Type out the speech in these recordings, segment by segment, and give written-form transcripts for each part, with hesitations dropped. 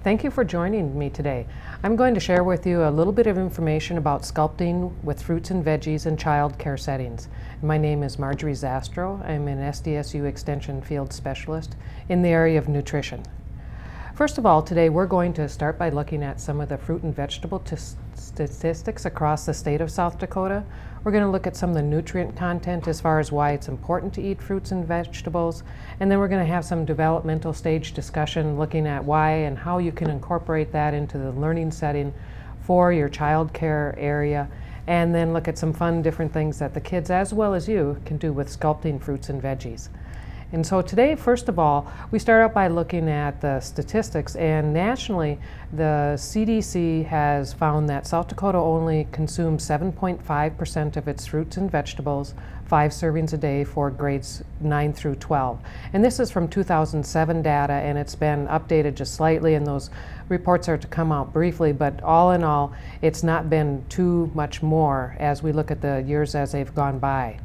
Thank you for joining me today. I'm going to share with you a little bit of information about sculpting with fruits and veggies in child care settings. My name is Marjorie Zastrow. I'm an SDSU Extension Field Specialist in the area of nutrition. First of all, today we're going to start by looking at some of the fruit and vegetable statistics across the state of South Dakota. We're going to look at some of the nutrient content as far as why it's important to eat fruits and vegetables. And then we're going to have some developmental stage discussion looking at why and how you can incorporate that into the learning setting for your child care area. And then look at some fun different things that the kids as well as you can do with sculpting fruits and veggies. And so today, first of all, we start out by looking at the statistics, and nationally, the CDC has found that South Dakota only consumes 7.5% of its fruits and vegetables, 5 servings a day for grades 9 through 12. And this is from 2007 data, and it's been updated just slightly, and those reports are to come out briefly, but all in all, it's not been too much more as we look at the years as they've gone by.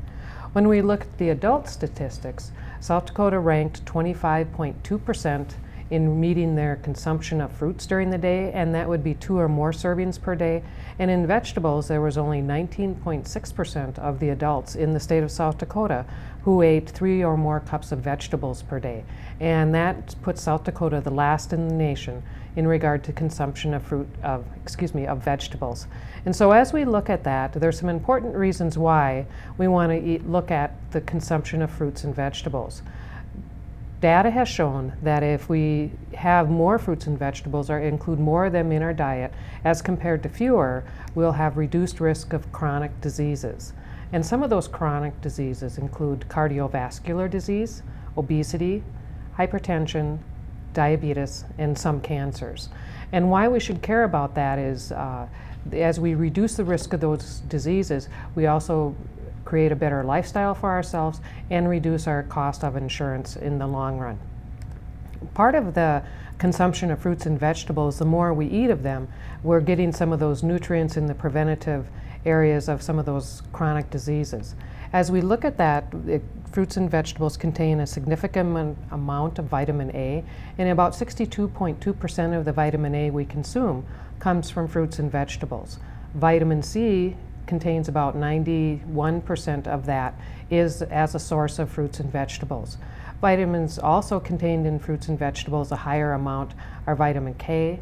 When we look at the adult statistics, South Dakota ranked 25.2% in meeting their consumption of fruits during the day, and that would be 2 or more servings per day. And in vegetables, there was only 19.6% of the adults in the state of South Dakota who ate 3 or more cups of vegetables per day. And that puts South Dakota the last in the nation in regard to consumption of vegetables. And so as we look at that, there's some important reasons why we want to look at the consumption of fruits and vegetables. Data has shown that if we have more fruits and vegetables or include more of them in our diet as compared to fewer, we'll have reduced risk of chronic diseases. And some of those chronic diseases include cardiovascular disease, obesity, hypertension, diabetes, and some cancers. And why we should care about that is as we reduce the risk of those diseases, we also create a better lifestyle for ourselves and reduce our cost of insurance in the long run. Part of the consumption of fruits and vegetables, the more we eat of them, we're getting some of those nutrients in the preventative areas of some of those chronic diseases. As we look at that, fruits and vegetables contain a significant amount of vitamin A, and about 62.2% of the vitamin A we consume comes from fruits and vegetables. Vitamin C contains about 91% of that is as a source of fruits and vegetables. Vitamins also contained in fruits and vegetables, a higher amount, are vitamin K,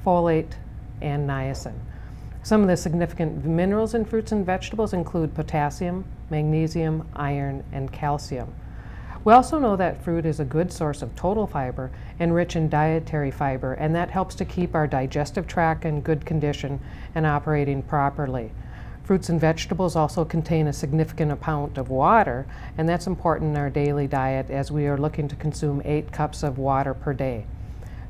folate, and niacin. Some of the significant minerals in fruits and vegetables include potassium, magnesium, iron, and calcium. We also know that fruit is a good source of total fiber and rich in dietary fiber, and that helps to keep our digestive tract in good condition and operating properly. Fruits and vegetables also contain a significant amount of water, and that's important in our daily diet as we are looking to consume 8 cups of water per day.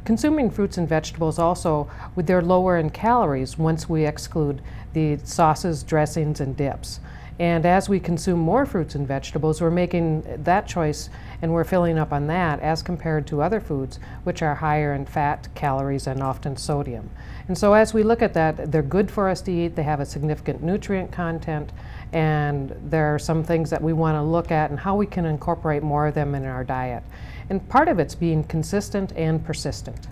Consuming fruits and vegetables also, they're lower in calories once we exclude the sauces, dressings, and dips. And as we consume more fruits and vegetables, we're making that choice and we're filling up on that as compared to other foods which are higher in fat, calories, and often sodium. And so as we look at that, they're good for us to eat, they have a significant nutrient content, and there are some things that we want to look at and how we can incorporate more of them in our diet. And part of it's being consistent and persistent.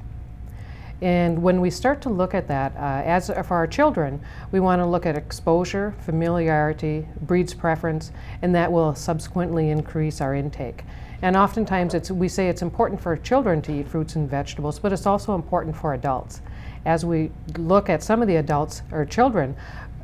And when we start to look at that, as for our children, we want to look at exposure, familiarity, breeds preference, and that will subsequently increase our intake. And oftentimes we say it's important for children to eat fruits and vegetables, but it's also important for adults. As we look at some of the adults or children,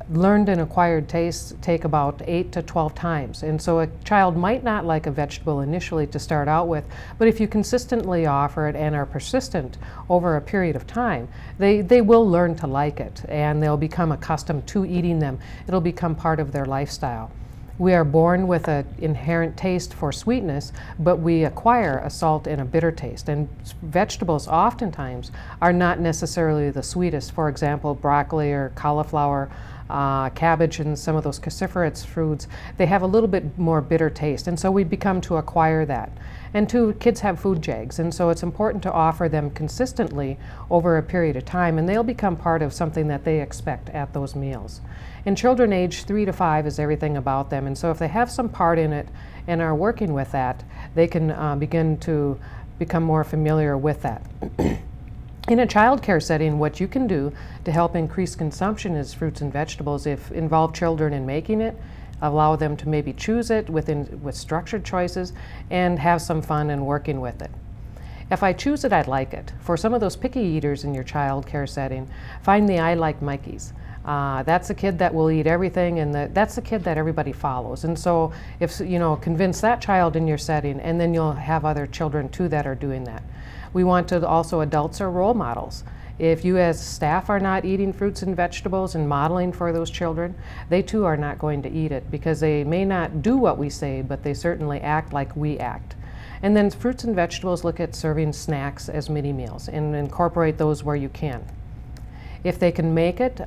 learned and acquired tastes take about 8 to 12 times. And so a child might not like a vegetable initially to start out with, but if you consistently offer it and are persistent over a period of time, they will learn to like it and they'll become accustomed to eating them. It'll become part of their lifestyle. We are born with an inherent taste for sweetness, but we acquire a salt and a bitter taste. And vegetables oftentimes are not necessarily the sweetest. For example, broccoli or cauliflower, cabbage, and some of those cruciferous foods, they have a little bit more bitter taste, and so we become to acquire that. And two, kids have food jags, and so it's important to offer them consistently over a period of time, and they'll become part of something that they expect at those meals. In children age 3 to 5 is everything about them, and so if they have some part in it and are working with that, they can begin to become more familiar with that. In a child care setting, what you can do to help increase consumption is fruits and vegetables. If involve children in making it, allow them to maybe choose it with structured choices and have some fun in working with it. If I choose it, I'd like it. For some of those picky eaters in your child care setting, find the I like Mikeys. That's a kid that will eat everything, and that's the kid that everybody follows. And so if convince that child in your setting, and then you'll have other children too that are doing that. We want to also, adults are role models. If you as staff are not eating fruits and vegetables and modeling for those children, they too are not going to eat it, because they may not do what we say, but they certainly act like we act. And then fruits and vegetables, look at serving snacks as mini meals and incorporate those where you can. If they can make it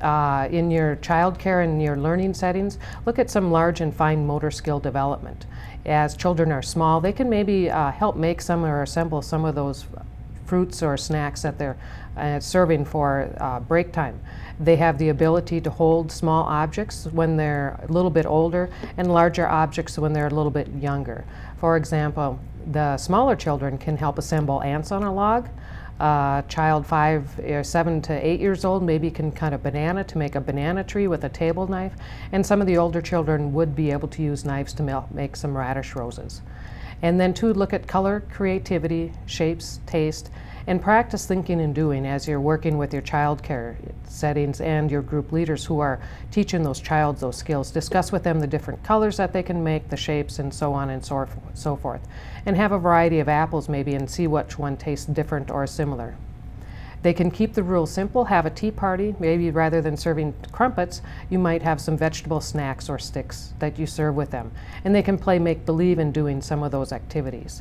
in your child care and your learning settings, look at some large and fine motor skill development. As children are small, they can maybe help make some or assemble some of those fruits or snacks that they're serving for break time. They have the ability to hold small objects when they're a little bit older and larger objects when they're a little bit younger. For example, the smaller children can help assemble ants on a log. Child 7 to 8 years old maybe can cut a banana to make a banana tree with a table knife, and some of the older children would be able to use knives to make some radish roses. And then to look at color, creativity, shapes, taste, and practice thinking and doing as you're working with your child care settings and your group leaders who are teaching those skills. Discuss with them the different colors that they can make, the shapes, and so on and so forth. And have a variety of apples maybe and see which one tastes different or similar. They can keep the rules simple, have a tea party. Maybe rather than serving crumpets, you might have some vegetable snacks or sticks that you serve with them. And they can play make-believe in doing some of those activities.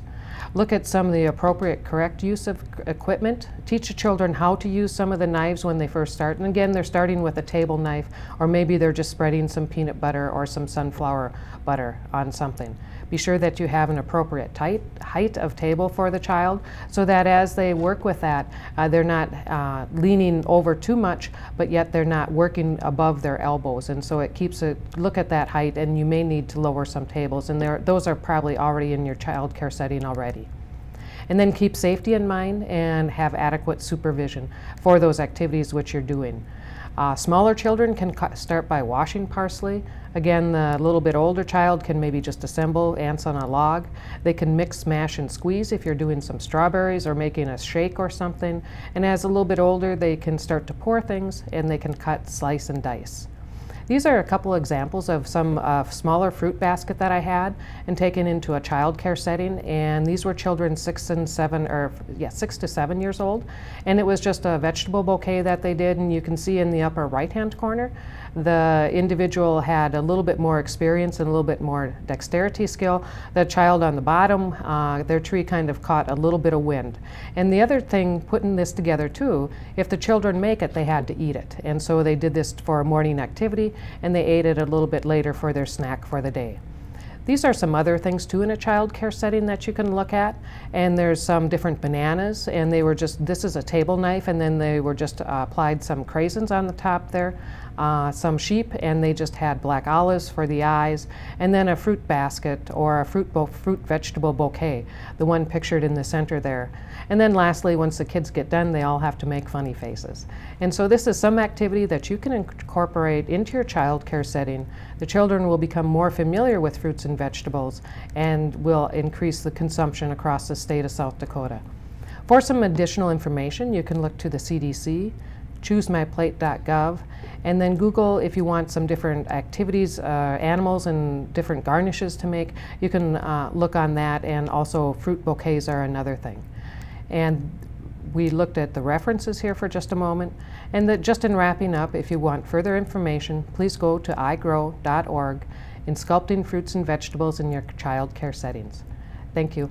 Look at some of the appropriate, correct use of equipment. Teach the children how to use some of the knives when they first start. And again, they're starting with a table knife, or maybe they're just spreading some peanut butter or some sunflower butter on something. Be sure that you have an appropriate height of table for the child, so that as they work with that, they're not leaning over too much, but yet they're not working above their elbows. And so it keeps a look at that height, and you may need to lower some tables, and those are probably already in your child care setting already. And then keep safety in mind and have adequate supervision for those activities which you're doing. Smaller children can start by washing parsley. Again, the little bit older child can maybe just assemble ants on a log. They can mix, mash, and squeeze if you're doing some strawberries or making a shake or something. And as a little bit older, they can start to pour things, and they can cut, slice, and dice. These are a couple examples of some smaller fruit basket that I had and taken into a child care setting, and these were children 6 to 7 years old, and it was just a vegetable bouquet that they did. And you can see in the upper right hand corner the individual had a little bit more experience and a little bit more dexterity skill. The child on the bottom, their tree kind of caught a little bit of wind. And the other thing, putting this together too, if the children make it, they had to eat it. And so they did this for a morning activity, and they ate it a little bit later for their snack for the day. These are some other things too in a child care setting that you can look at. And there's some different bananas, and they were just, this is a table knife, and then they were just applied some craisins on the top there, some sheep, and they just had black olives for the eyes, and then a fruit basket or a fruit vegetable bouquet, the one pictured in the center there. And then lastly, once the kids get done, they all have to make funny faces. And so this is some activity that you can incorporate into your child care setting. The children will become more familiar with fruits and vegetables and will increase the consumption across the state of South Dakota. For some additional information, you can look to the CDC, choosemyplate.gov, and then Google if you want some different activities, animals and different garnishes to make. You can look on that, and also fruit bouquets are another thing. And we looked at the references here for just a moment. And just in wrapping up, if you want further information, please go to igrow.org in Sculpting Fruits and Vegetables in your child care settings. Thank you.